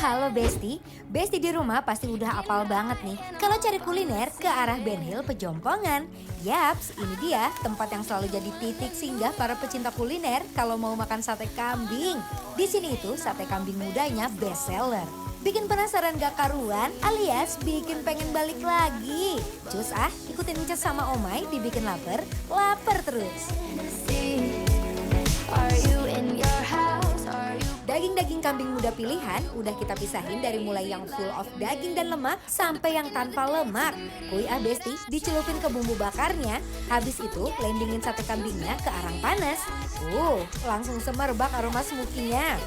Halo Besti, Besti di rumah pasti udah apal banget nih kalau cari kuliner ke arah Ben Hill Pejompongan. Yaps, ini dia tempat yang selalu jadi titik singgah para pecinta kuliner kalau mau makan sate kambing. Di sini itu sate kambing mudanya best seller. Bikin penasaran gak karuan alias bikin pengen balik lagi. Cus ikutin Cus sama Omay dibikin lapar terus. Daging-daging kambing muda pilihan udah kita pisahin dari mulai yang full of daging dan lemak sampai yang tanpa lemak. Kuy Besti dicelupin ke bumbu bakarnya, habis itu landingin sate kambingnya ke arang panas. Langsung semerbak aroma smokinya.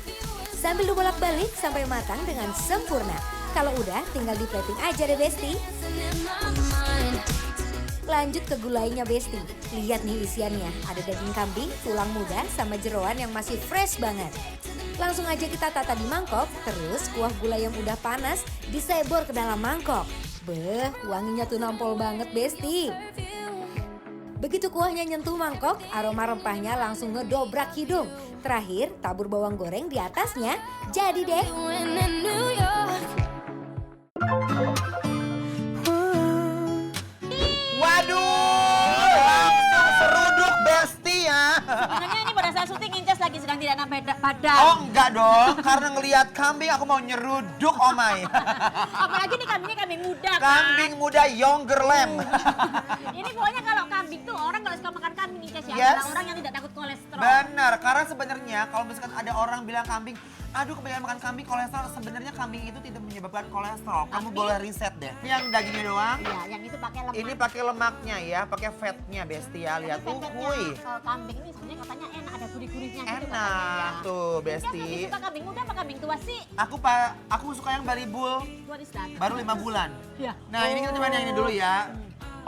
Sambil dibolak-balik sampai matang dengan sempurna. Kalau udah tinggal di plating aja deh Besti. Lanjut ke gulainya Besti. Lihat nih isiannya, ada daging kambing, tulang muda, sama jeroan yang masih fresh banget. Langsung aja kita tata di mangkok, terus kuah gulai yang udah panas disebor ke dalam mangkok. Beh, wanginya tuh nampol banget Besti. Begitu kuahnya nyentuh mangkok, aroma rempahnya langsung ngedobrak hidung. Terakhir, tabur bawang goreng di atasnya. Jadi deh. Waduh, langsung seruduk Besti ya. Sebenarnya ini pada saat syuting Incas lagi sedang tidak enak badan. Oh enggak dong, karena ngelihat kambing aku mau nyeruduk Omay. Apalagi nih kambingnya kambing muda kan. Kambing muda younger lamb. Ini pokoknya kalau kambing tuh orang kalau suka makan kambing Incas ya, Yes. adalah orang yang tidak takut kolesterol. Benar, karena sebenarnya kalau misalkan ada orang bilang kambing, aduh kebanyakan makan kambing kolesterol, sebenarnya kambing itu tidak menyebabkan kolesterol. Kamu boleh riset deh. Ini yang dagingnya doang. Iya, yang itu pakai lemak. Ini pakai lemaknya ya, pakai fatnya Besti ya. Lihat tuh, wuih. Kambing ini sebenarnya katanya enak, ada gurih-gurihnya gitu katanya Enak ya. tuh Incas Besti. lebih suka kambing muda apa kambing tua sih? Aku suka yang baribul, What is that? baru 5 bulan. Iya. Nah ini kita cobain yang ini dulu ya.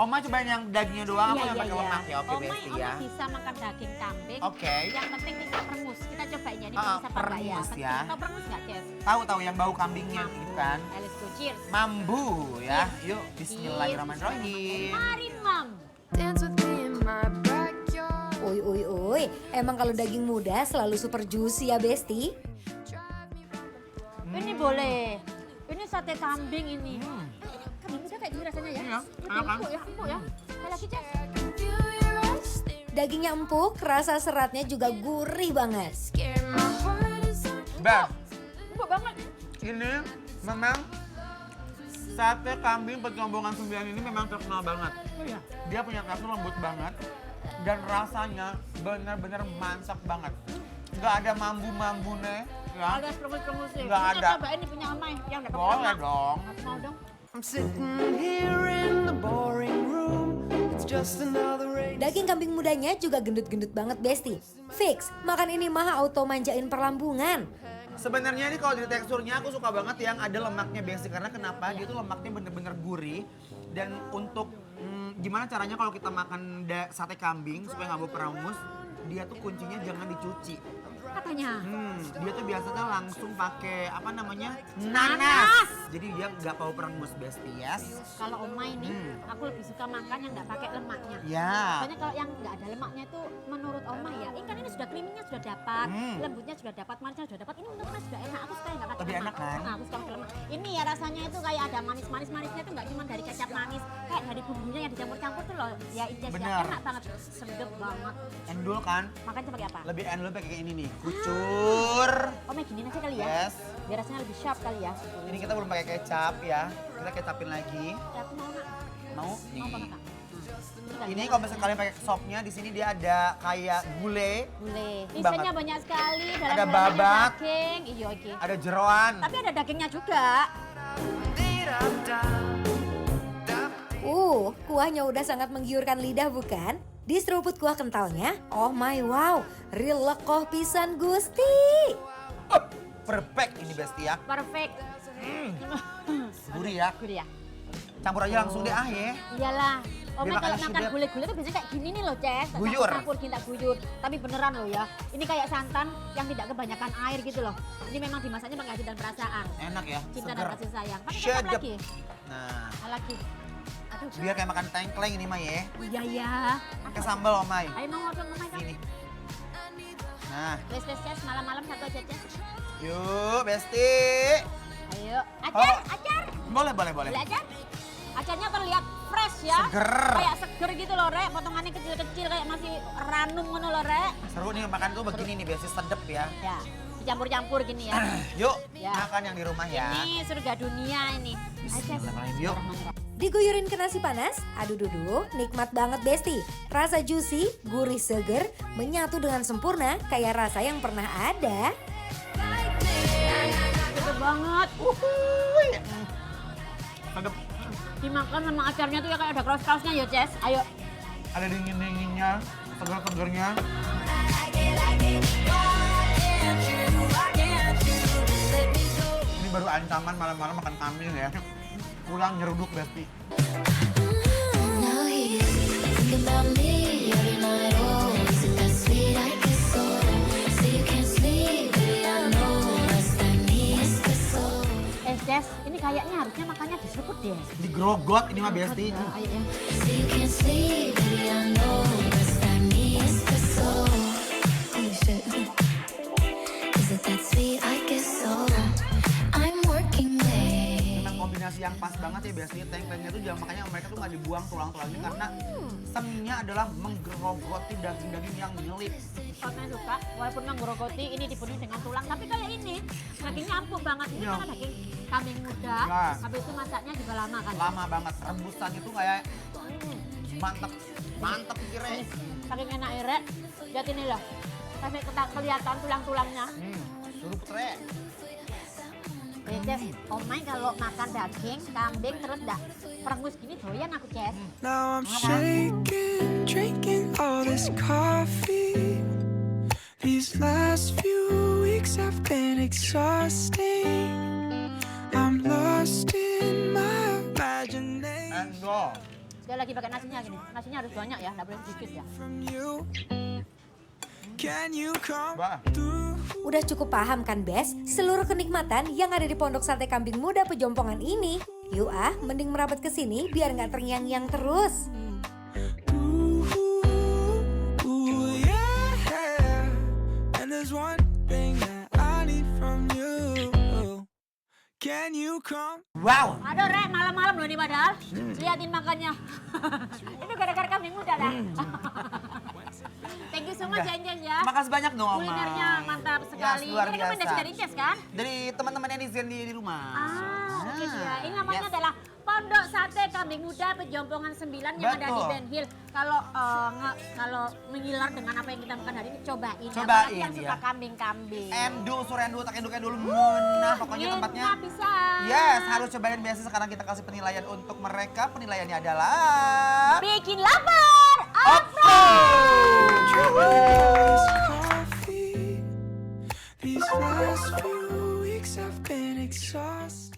Oma cobain yang dagingnya doang, aku Iya, yang pakai lemak ya. Oke Besti ya. Oma bisa makan daging kambing. Oke. Yang penting bisa peremus. Kita cobain ya, ini Ah, bisa apa enggak ya? peremus Penting. ya. Tahu peremus enggak, Ces? Tahu yang bau kambingnya gitu kan. Let's go, cheers. Mambu ya. Yuk bismillahirrahmanirrahim. Mari, Mam. Dance with me in my backyard. Uy, emang kalau daging muda selalu super juicy ya Besti. Ini boleh. Ini sate kambing ini. Kambing muda kayak gini rasanya ya? Iya, Lebih enak kan? empuk ya. Sekali lagi, Ces. Feel your eyes stare, Dagingnya empuk, rasa seratnya juga gurih banget. scare my heart is on. Bah, Empuk banget. ini memang sate kambing Pejompongan 9 ini memang terkenal banget. Oh iya. Dia punya tekstur lembut banget dan rasanya benar-benar mantap banget. Nggak ada mambu-mambunya ya. Alias peremus-peremus sih. Nggak Kita ada. cobain nih punya Omay yang dapat Boleh lemak. dong. Aku mau dong. I'm sitting here in the boring room. It's just another rainy. Daging kambing mudanya juga gendut-gendut banget Besti. Fix, makan ini mah auto manjain perlambungan. Sebenarnya ini kalau di teksturnya aku suka banget yang ada lemaknya Besti karena kenapa? Dia tuh lemaknya bener-bener gurih dan untuk gimana caranya kalau kita makan sate kambing supaya nggak bau perangus, dia tuh kuncinya jangan dicuci. Katanya. Dia tuh biasanya langsung pakai apa namanya? Nanas. Jadi dia nggak bau perangus Besti, yes. Kalau Omay nih, aku lebih suka makan yang nggak pakai lemaknya. Ya. Soalnya kalau yang nggak ada lemaknya itu menurut Omay ya, ini kan ini sudah creaminya sudah dapat, lembutnya sudah dapat, manisnya sudah dapat. Ini menurut Mas sudah enak. Aku suka yang nggak pakai Lebih lemak. enak kan? Nah, aku suka pakai lemak. Ini ya rasanya itu kayak ada manisnya itu nggak cuma dari kecap manis, kayak dari bumbunya yang dicampur-campur tuh loh. Ya Incas ya, Bener. enak banget, sedap banget. Endul kan? Makan pakai apa? Lebih endul pakai ini nih, kucur. Omay giniin aja kali ya. Yes. Biar rasanya lebih sharp kali ya. Ini kita belum pakai kecap ya. Kita kecapin lagi. Ya, aku mau nak. Mau? Mau banget Nih. nak. Kali Ini ya. kalau misalnya kalian pakai sopnya, di sini dia ada kayak gulai, Boleh. Banget. Isinya banyak sekali. Ada Dalam-dalamnya babat. daging. Iya, oke. ada jeroan. Tapi ada dagingnya juga. Kuahnya udah sangat menggiurkan lidah bukan? Di seruput kuah kentalnya, oh my wow, real lekoh pisan Gusti. Perfect ini Besti ya. Perfect. Gurih ya. Gurih ya? Campur aja langsung deh ya. Iyalah. Omay Dia kalau makan makan sedap. gulai-gulai tuh biasanya kayak gini nih loh, Ces. Guyur. Campur kita guyur. Tapi beneran loh ya. Ini kayak santan yang tidak kebanyakan air gitu loh. Ini memang dimasaknya pakai hati dan perasaan. Enak ya, Cinta seger. dan kasih sayang. Pakai Sedap. kecap lagi. Nah, Lagi. Aduh. biar kayak makan tengkleng ini mah ya. Iya ya. Pakai sambal Omay. Ayo mau ngobrol sama Omay. Ini. Nah, Les Ces malam-malam satu aja, Ces. yuk Besti. Yuk, Kalau- acar. Boleh. Boleh acar? Acarnya terlihat fresh ya. Seger. Kayak seger gitu loh, Rek. Potongannya kecil-kecil kayak masih ranum ngono loh, Rek. Seru nih makan tuh begini nih, biasanya sedep ya. Ya, dicampur-campur gini ya. Yuk, Ya. makan yang di rumah ya. Ini surga dunia ini. Bismillahirrahmanirrahim, yuk. Diguyurin ke nasi panas, adu dudu, nikmat banget Besti. Rasa juicy, gurih seger, menyatu dengan sempurna kayak rasa yang pernah ada. Seger banget. Sedep. Dimakan sama acarnya tuh ya kayak ada kraus-krausnya ya, Ces. Ayo. Ada dingin-dinginnya, seger-segernya. Ini baru ancaman malam-malam makan kambing ya. Pulang nyeruduk Besti. Now he's thinking about me every night. Oh, is it that sweet? I guess so. So you can't sleep, baby. I know what's that means to soul. Ces, ini kayaknya harusnya makannya diseruput deh. Digrogot ini mah Besti. Ayo ya. So you can't sleep, baby. I know what's that means to soul. Holy shit. Is it that sweet? I guess so. I'm working late. Memang kombinasi yang pas banget ya Besti. Teng-tengnya tuh jangan, makanya mereka tuh nggak dibuang tulang-tulangnya karena seninya adalah menggerogoti daging-daging yang nyelip. Kalau saya suka, walaupun menggerogoti ini dipenuhi dengan tulang, tapi kayak ini dagingnya empuk banget. Ini Iya. karena daging kambing muda, Ya. habis itu masaknya juga lama kan. Lama banget, rebusan itu kayak mantep kira. Saking enak ya, Rek. Lihat ini loh, sampai kelihatan tulang-tulangnya. Suruh tre. Ces, Omai kalau makan daging kambing terus dah perengus gini doyan aku, Ces. Now I'm shaking, drinking all this coffee. These last few weeks have been exhausting. I'm lost in my imagination Enggol. Dia lagi pakai nasinya gini, nasinya harus banyak ya, nggak boleh sedikit ya. from you. Can you come Bah. through? Udah cukup paham kan Bes, seluruh kenikmatan yang ada di Pondok Sate Kambing Muda Pejompongan ini? Yuk mending merapat ke sini biar nggak terngiang-ngiang terus. Ooh, ooh, yeah. And there's one thing that I need from you. Can you come? Wow. Aduh, Rek, malam-malam loh ini padahal. Liatin makannya. Itu gara-gara kambing muda dah. Thank you so much, Udah. Angel ya. Makasih banyak dong, Oma. Kulinernya mantap sekali. luar Ini rekomendasi biasa. dari Ces kan? Dari teman-teman netizen di rumah. Oke dia. Ini namanya Yes. adalah Pondok Sate Kambing Muda Pejompongan 9 yang ada di Betul. Ben Hill. Kalau mengilar dengan apa yang kita makan hari ini, cobain. Cobain, Apalagi yang suka ya. kambing-kambing. Endu, Surendu, tak enduk dulu. Nah, pokoknya Enak tempatnya. bisa. Yes, harus cobain biasa. Sekarang kita kasih penilaian untuk mereka. Penilaiannya adalah Bikin lapar. This coffee. These last few weeks have been exhausting.